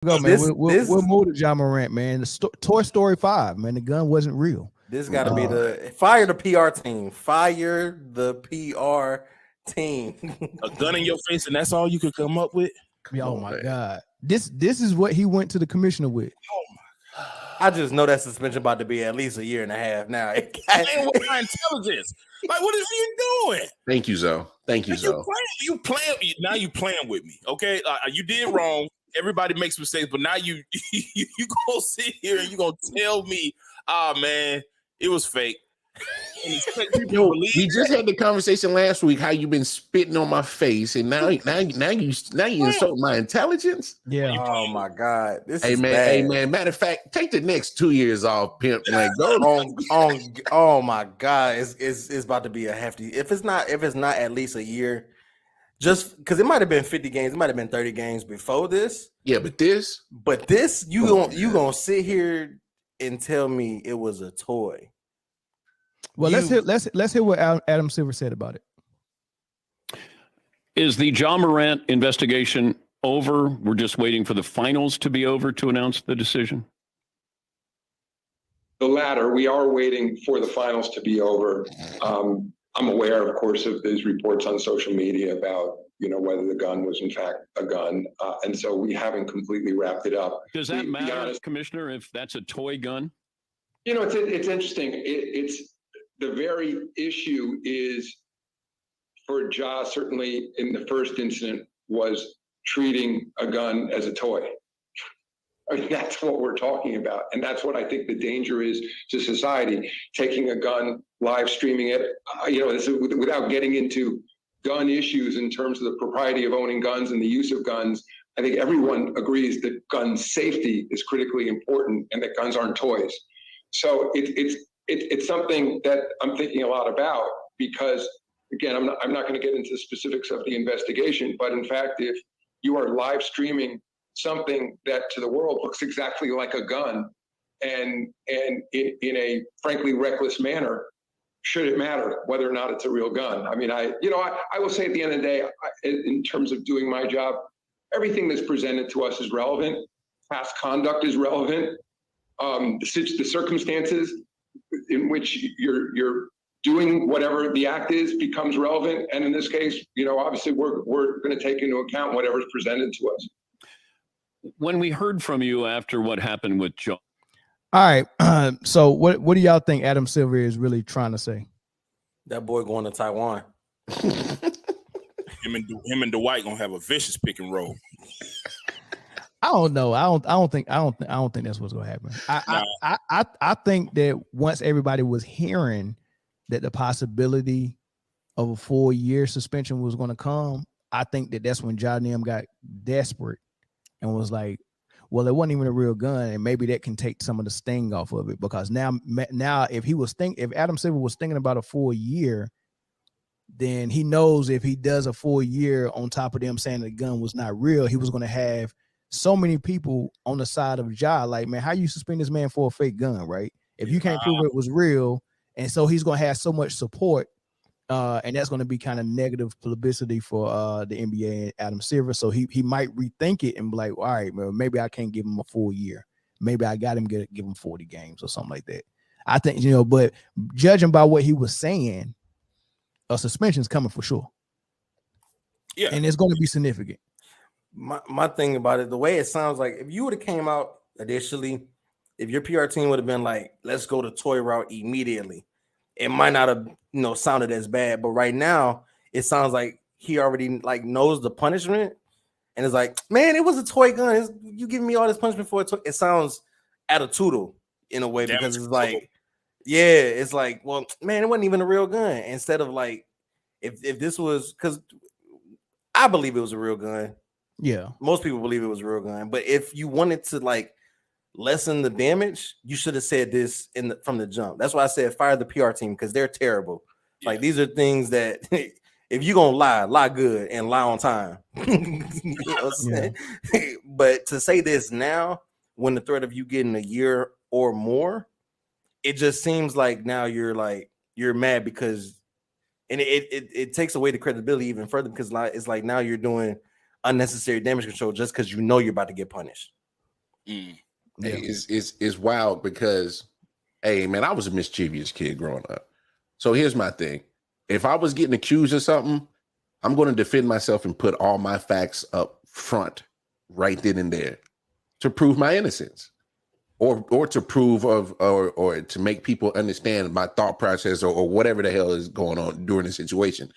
Go, man. We'll move to Ja Morant, man. Toy Story 5, man. The gun wasn't real. This got to be the fire the PR team. Fire the PR team. A gun in your face, and that's all you could come up with. Oh my God. This is what he went to the commissioner with. Oh my God. I just know that suspension about to be at least a year and a half now. Playing with my intelligence. Like, what is he doing? Thank you, Zoe. Thank you, Zoe. You playing with me, okay? You did wrong. Everybody makes mistakes, but now you gonna sit here and you gonna tell me, man, it was fake. Yo, we just had the conversation last week how you've been spitting on my face, and now you insult my intelligence. Yeah. Oh my God. This hey is man, bad. hey man. Matter of fact, take the next 2 years off, pimp. Like go oh my God. It's about to be a hefty. If it's not at least a year, just because it might have been 50 games, it might have been 30 games before this. Yeah, but this you gonna sit here and tell me it was a toy. Well, let's hear what Adam Silver said about it. Is the Ja Morant investigation over? We're just waiting for the finals to be over to announce the decision. The latter. We are waiting for the finals to be over. I'm aware, of course, of these reports on social media about whether the gun was in fact a gun, and so we haven't completely wrapped it up. Does that matter, Commissioner? If that's a toy gun? It's interesting. It's the very issue is for Ja, certainly in the first incident, was treating a gun as a toy. I mean, that's what we're talking about. And that's what I think the danger is to society, taking a gun, live streaming it, this is without getting into gun issues in terms of the propriety of owning guns and the use of guns. I think everyone agrees that gun safety is critically important and that guns aren't toys. So it's something that I'm thinking a lot about because, again, I'm not going to get into the specifics of the investigation, but in fact, if you are live streaming something that to the world looks exactly like a gun and in a frankly reckless manner, should it matter whether or not it's a real gun? I mean, I will say at the end of the day, in terms of doing my job, everything that's presented to us is relevant. Past conduct is relevant. The circumstances in which you're doing whatever the act is becomes relevant. And in this case, obviously we're going to take into account whatever's presented to us. When we heard from you after what happened with Ja. All right. So what do y'all think Adam Silver is really trying to say? That boy going to Taiwan. Him and Dwight gonna have a vicious pick and roll. I don't know. I don't think that's what's gonna happen. I think that once everybody was hearing that the possibility of a 4-year suspension was gonna come, I think that's when Ja Nim got desperate and was like, well, it wasn't even a real gun, and maybe that can take some of the sting off of it. Because now if Adam Silver was thinking about a 4-year, then he knows if he does a 4-year on top of them saying the gun was not real, he was going to have so many people on the side of Ja, like, man, how you suspend this man for a fake gun, right? If you can't prove it was real, and so he's going to have so much support, and that's going to be kind of negative publicity for the NBA and Adam Silver. So he might rethink it and be like, all right, well, maybe I can't give him a full year. Maybe I got him give him 40 games or something like that. I think, but judging by what he was saying, a suspension is coming for sure. Yeah. And it's going to be significant. My thing about it, the way it sounds like, if you would have came out initially, if your PR team would have been like, let's go the toy route immediately, it might not have sounded as bad. But right now, it sounds like he already knows the punishment and it's like, man, it was a toy gun. You giving me all this punishment for a toy? It sounds attitudinal in a way because it's like, yeah, it's like, well, man, it wasn't even a real gun. Instead of like, if this was, because I believe it was a real gun. Yeah, most people believe it was a real gun. But if you wanted to lessen the damage, you should have said this from the jump. That's why I said fire the PR team because they're terrible. Yeah. Like these are things that if you're gonna lie good and lie on time. You know what I'm saying? But to say this now, when the threat of you getting a year or more, it just seems like now you're mad because, and it takes away the credibility even further because it's like now you're doing unnecessary damage control just because you're about to get punished. Hey, it's wild because, hey, man, I was a mischievous kid growing up. So here's my thing. If I was getting accused of something, I'm going to defend myself and put all my facts up front right then and there to prove my innocence or to prove or to make people understand my thought process or whatever the hell is going on during the situation.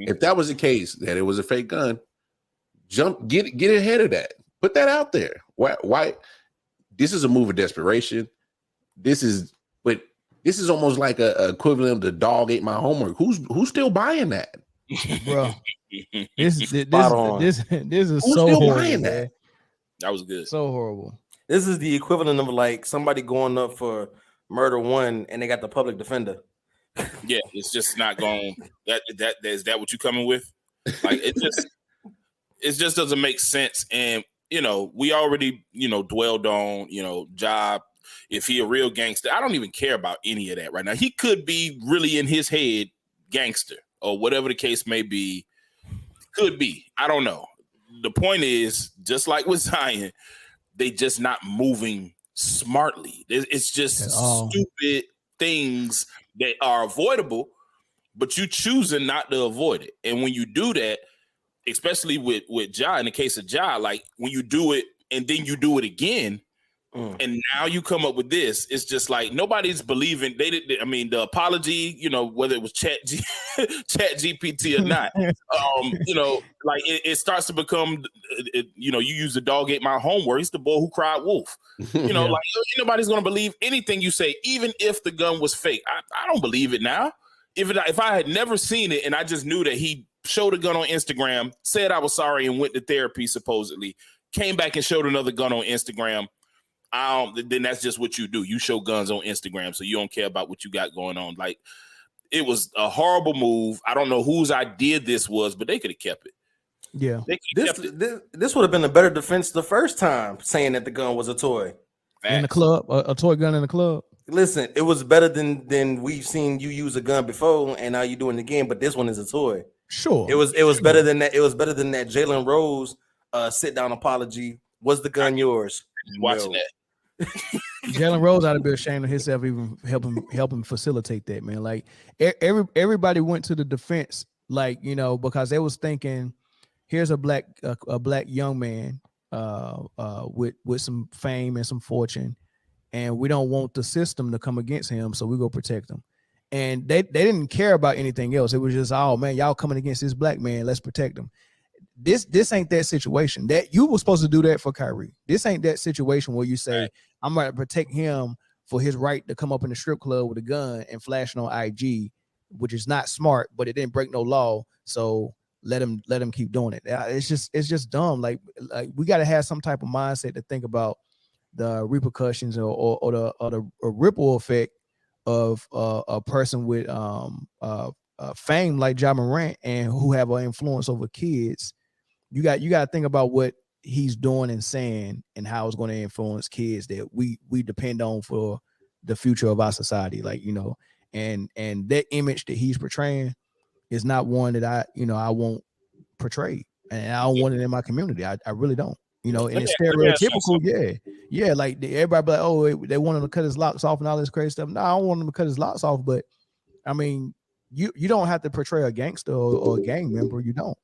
If that was the case, that it was a fake gun, get ahead of that. Put that out there. Why? This is a move of desperation. This is almost like a equivalent of the dog ate my homework. Who's still buying that, bro? This is Who's so still horrible, buying that? man. That was good. So horrible. This is the equivalent of like somebody going up for murder one and they got the public defender. Yeah, it's just not going. Is that what you coming with? Like it just doesn't make sense. And we already dwelled on Ja. If he a real gangster, I don't even care about any of that right now. He could be really in his head gangster or whatever the case may be. Could be. I don't know. The point is, just like with Zion, they just not moving smartly. It's just stupid things that are avoidable, but you choosing not to avoid it. And when you do that, especially with Ja, in the case of Ja, like when you do it and then you do it again, and now you come up with this, it's just like nobody's believing. The apology, whether it was Chat GPT or not, like it starts to become, you use the dog ate my homework. He's the boy who cried wolf. Like nobody's gonna believe anything you say, even if the gun was fake. I don't believe it now. If I had never seen it and I just knew that he showed a gun on Instagram, said I was sorry and went to therapy supposedly, came back and showed another gun on Instagram. Then that's just what you do. You show guns on Instagram, so you don't care about what you got going on. Like, it was a horrible move. I don't know whose idea this was, but they could have kept it. Yeah. This would have been a better defense the first time, saying that the gun was a toy. In the club, a toy gun in the club. Listen, it was better than we've seen you use a gun before, and now you're doing it again. But this one is a toy. Sure. It was better than that. It was better than that Jalen Rose sit down apology. Was the gun yours? Watching that. Jalen Rose ought to be ashamed of himself, even helping facilitate that, man. Like everybody went to the defense, like because they was thinking, here's a black young man with some fame and some fortune, and we don't want the system to come against him, so we go protect him. And they didn't care about anything else. It was just, oh man, y'all coming against this black man, let's protect him. This ain't that situation. That you were supposed to do that for Kyrie. This ain't that situation where you say, I'm going to protect him for his right to come up in the strip club with a gun and flashing on IG, which is not smart, but it didn't break no law. So let him keep doing it. It's just dumb. Like we got to have some type of mindset to think about the repercussions or the ripple effect of a person with fame like Ja Morant and who have an influence over kids. You got to think about what he's doing and saying and how it's going to influence kids that we depend on for the future of our society. Like, and that image that he's portraying is not one that I won't portray, and I don't want it in my community. I really don't. And it's stereotypical. Yeah. Like everybody be like, oh, they want him to cut his locks off and all this crazy stuff. No, I don't want him to cut his locks off, but I mean, you don't have to portray a gangster or a gang member. You don't.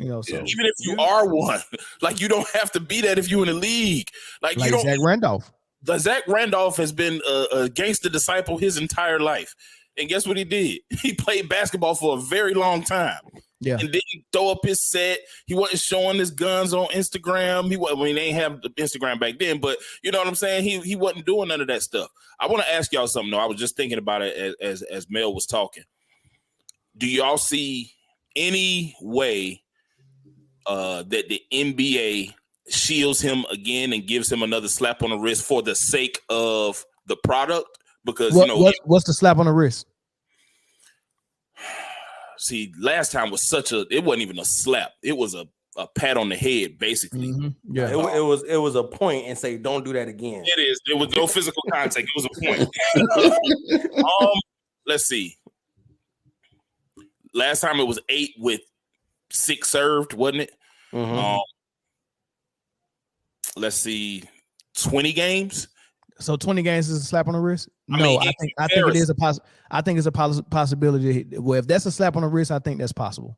So even if you are one, like you don't have to be that if you're in the league. Like you don't. Zach Randolph. Zach Randolph has been a gangster disciple his entire life, and guess what he did? He played basketball for a very long time. Yeah, and then he throw up his set. He wasn't showing his guns on Instagram. They ain't have the Instagram back then, but you know what I'm saying. He wasn't doing none of that stuff. I want to ask y'all something though. I was just thinking about it as Mel was talking. Do y'all see any way that the NBA shields him again and gives him another slap on the wrist for the sake of the product? Because what's the slap on the wrist? See, last time was it wasn't even a slap. It was a pat on the head, basically. Mm-hmm. Yeah, it was a point and say, don't do that again. It is. There was no physical contact. It was a point. Let's see. Last time it was 8 with 6 served, wasn't it? Mm-hmm. Let's see. 20 games. So 20 games is a slap on the wrist? I mean, I think it is I think it's a possibility. Well, if that's a slap on the wrist, I think that's possible.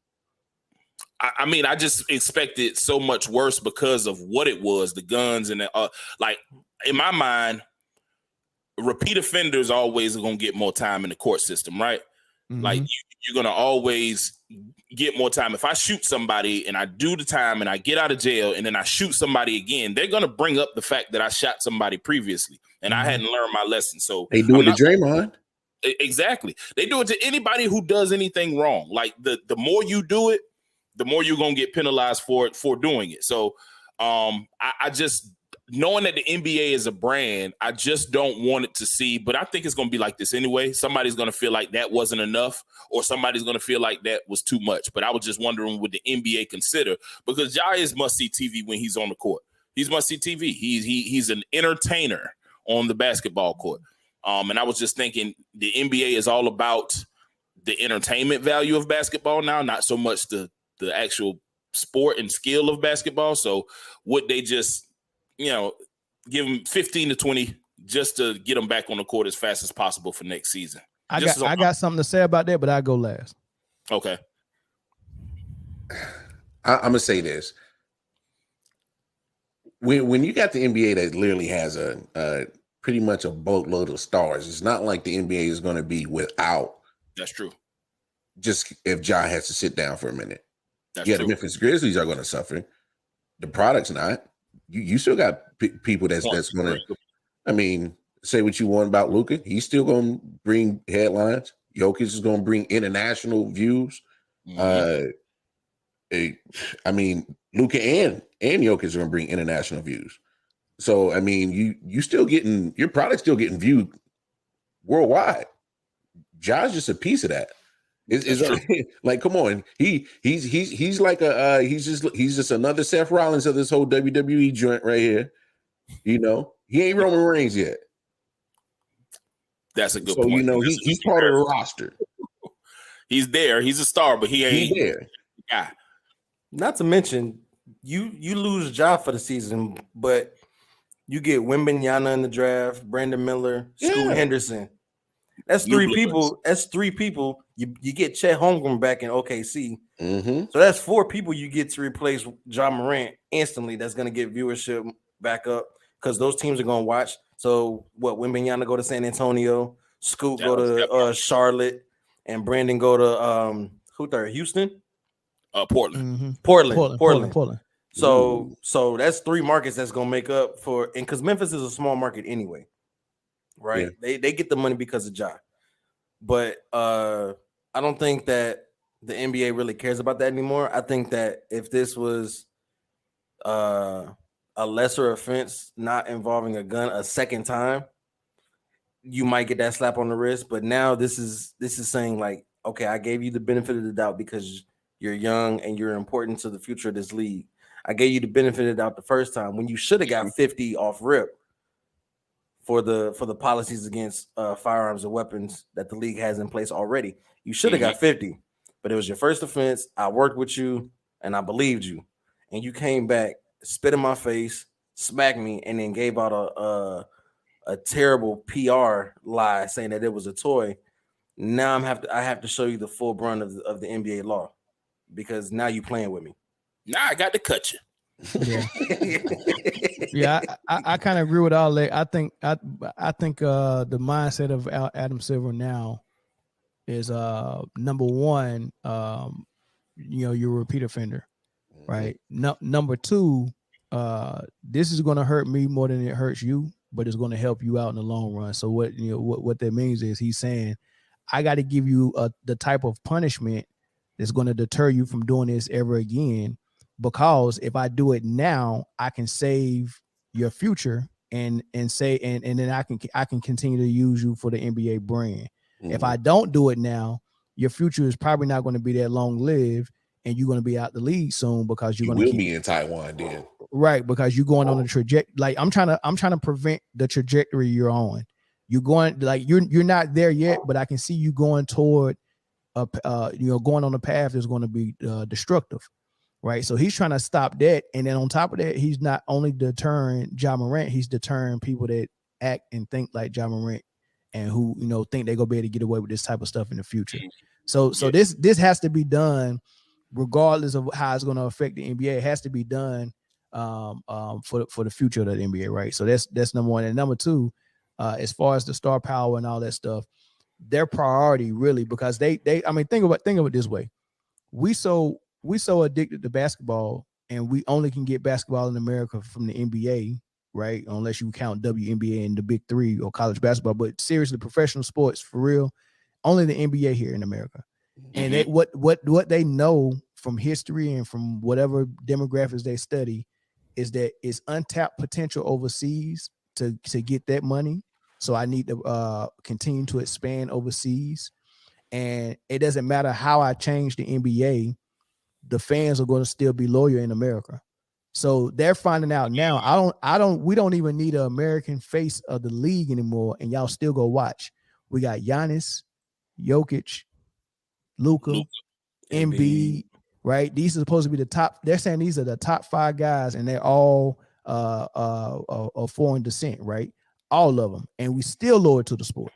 I mean, I just expected so much worse because of what it was, the guns and like in my mind, repeat offenders always are going to get more time in the court system, right? Mm-hmm. Like you're going to always get more time. If I shoot somebody and I do the time and I get out of jail and then I shoot somebody again, they're going to bring up the fact that I shot somebody previously and I hadn't learned my lesson. So they do it to Draymond. Exactly. They do it to anybody who does anything wrong. Like the more you do it, the more you're going to get penalized for doing it. So I just, knowing that the NBA is a brand, I just don't want it to see, but I think it's going to be like this anyway. Somebody's going to feel like that wasn't enough, or somebody's going to feel like that was too much. But I was just wondering, would the NBA consider, because Ja is must-see TV when he's on the court. He's must-see TV. He's an entertainer on the basketball court. And I was just thinking the NBA is all about the entertainment value of basketball now, not so much the actual sport and skill of basketball. So would they just, give them 15 to 20 just to get them back on the court as fast as possible for next season? I got something to say about that, but I'll go last. Okay. I'm going to say this. When you got the NBA that literally has a pretty much a boatload of stars, it's not like the NBA is going to be without. That's true. Just if Ja has to sit down for a minute. That's true. The Memphis Grizzlies are going to suffer. The product's not. You still got people that's going to. I mean, say what you want about Luka, he's still going to bring headlines. Jokic is going to bring international views. Mm-hmm. I mean, Luka and Jokic are going to bring international views. So I mean, you still getting, your product's still getting viewed worldwide. Ja's just a piece of that. It's like, come on, he's like he's just another Seth Rollins of this whole WWE joint right here. He ain't Roman Reigns yet. That's a good point. He's part of the roster. He's there. He's a star, but he ain't there. Yeah. Not to mention, you lose Ja for the season, but you get Wembanyama in the draft, Brandon Miller, Scoot Henderson. That's three people. That's three people. You get Chet Holmgren back in OKC. Mm-hmm. So that's four people you get to replace Ja Morant instantly. That's going to get viewership back up because those teams are going to watch. So Wembanyama go to San Antonio, Scoot go to Charlotte, and Brandon go to Houston? Portland. Mm-hmm. Portland. So that's three markets that's going to make up for, and because Memphis is a small market anyway. Right, yeah. They get the money because of Ja, but I don't think that the NBA really cares about that anymore. I think that if this was a lesser offense, not involving a gun, a second time, you might get that slap on the wrist. But now this is saying like, okay, I gave you the benefit of the doubt because you're young and you're important to the future of this league. I gave you the benefit of the doubt the first time when you should have got 50 off rip. For the policies against firearms and weapons that the league has in place already. You should have got 50, but it was your first offense. I worked with you and I believed you. And you came back, spit in my face, smacked me, and then gave out a terrible PR lie saying that it was a toy. Now I have to show you the full brunt of the NBA law because now you playing with me. Now I got to cut you. Yeah, I kind of agree with all that. I think the mindset of Adam Silver now is number one, you're a repeat offender, right? Number two, this is going to hurt me more than it hurts you, but it's going to help you out in the long run. So what that means is he's saying, I got to give you the type of punishment that's going to deter you from doing this ever again. Because if I do it now, I can save your future and then I can continue to use you for the NBA brand. Mm-hmm. If I don't do it now, your future is probably not going to be that long lived, and you're going to be out the league soon because you're going to be in Taiwan then. Right, because you're going on a trajectory. Like I'm trying to prevent the trajectory you're on. You're going like you're not there yet, but I can see you going toward going on a path that's going to be destructive. right? So he's trying to stop that. And then on top of that, he's not only deterring Ja Morant, he's deterring people that act and think like Ja Morant and who, think they're going to be able to get away with this type of stuff in the future. So this has to be done regardless of how it's going to affect the NBA. It has to be done for the future of the NBA, right? So that's number one. And number two, as far as the star power and all that stuff, their priority really, because think of it this way. We so addicted to basketball, and we only can get basketball in America from the NBA, right? Unless you count WNBA and the big three or college basketball. But seriously, professional sports for real, only the NBA here in America. And they, what they know from history and from whatever demographics they study is that it's untapped potential overseas to get that money. So I need to continue to expand overseas. And it doesn't matter how I change the NBA, the fans are going to still be loyal in America. So they're finding out now. We don't even need an American face of the league anymore. And y'all still go watch. We got Giannis, Jokic, Luka, Embiid, right? These are supposed to be the top. They're saying these are the top 5 guys, and they're all of foreign descent, right? All of them, and we still loyal to the sport.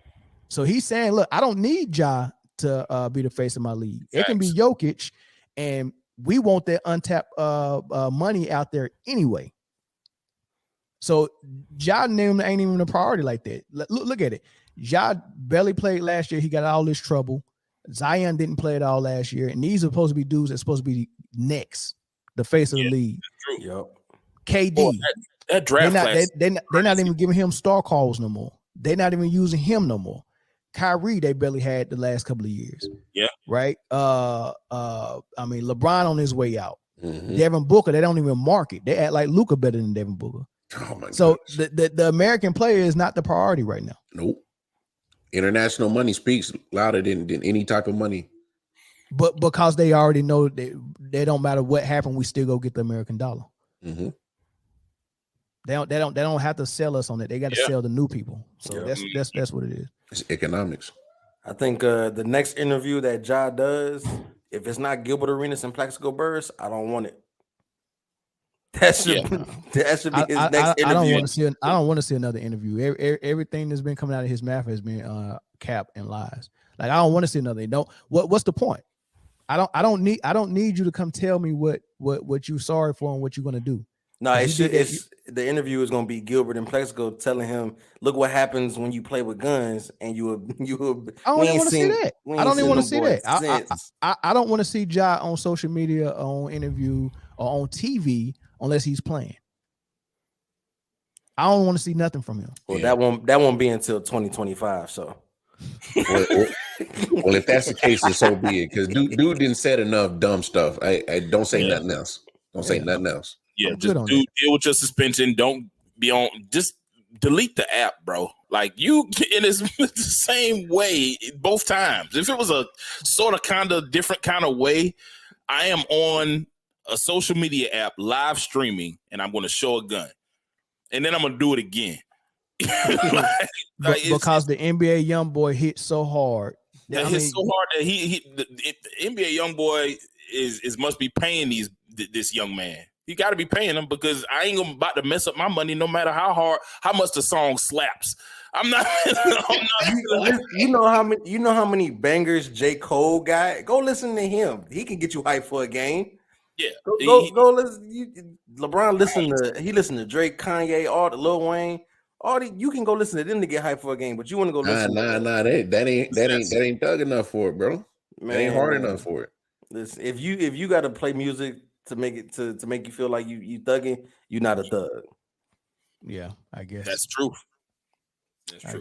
So he's saying, look, I don't need Ja to be the face of my league. It can be Jokic, and we want that untapped money out there anyway. So Ja name ain't even a priority like that. Look at it. Ja barely played last year. He got all this trouble. Zion didn't play at all last year, and these are supposed to be dudes that's supposed to be next, the face of the league. Yep. KD, that draft class, they're not even giving him star calls no more. They're not even using him no more. Kyrie, they barely had the last couple of years. Yeah. Right. LeBron on his way out. Devin Booker, they don't even market. They act like Luka better than Devin Booker. Oh my so the American player is not the priority right now. Nope. International money speaks louder than any type of money. But because they already know that they don't matter what happened, we still go get the American dollar. Mm-hmm. They don't have to sell us on it. They got to sell the new people. So that's what it is. It's economics. I think the next interview that Ja does, if it's not Gilbert Arenas and Plaxico Burress, I don't want it. That should be his next interview. I don't want to see another interview. Everything that's been coming out of his mouth has been cap and lies. Like, I don't want to see another. What's the point? I don't need you to come tell me what you're sorry for and what you're gonna do. No, it's the interview is gonna be Gilbert and Plaxico telling him, look what happens when you play with guns, and I don't even want to see that. I don't even want to see that. I don't want to see Ja on social media, on interview, or on TV unless he's playing. I don't want to see nothing from him. Well, that won't be until 2025. So, well, if that's the case, then so be it. Because dude didn't say enough dumb stuff. I don't say nothing else. Don't say nothing else. Yeah, just deal with your suspension. Don't be on. Just delete the app, bro. Like, you, and it's the same way both times. If it was a sort of kind of different kind of way, I am on a social media app live streaming, and I'm going to show a gun, and then I'm going to do it again. Because the NBA young boy hit so hard. That hit so hard that the NBA young boy must be paying this young man. You got to be paying him, because I ain't about to mess up my money no matter how much the song slaps. I'm not. You know how many bangers J. Cole got? Go listen to him. He can get you hyped for a game. Yeah. Go listen. LeBron listen to Drake, Kanye, all the Lil Wayne. You can go listen to them to get hyped for a game, but you want to go listen. Nah. That ain't thug enough for it, bro. Man, that ain't hard enough for it. Listen, if you got to play music to make it to make you feel like you thugging, you're not a thug. Yeah, I guess that's true. That's true.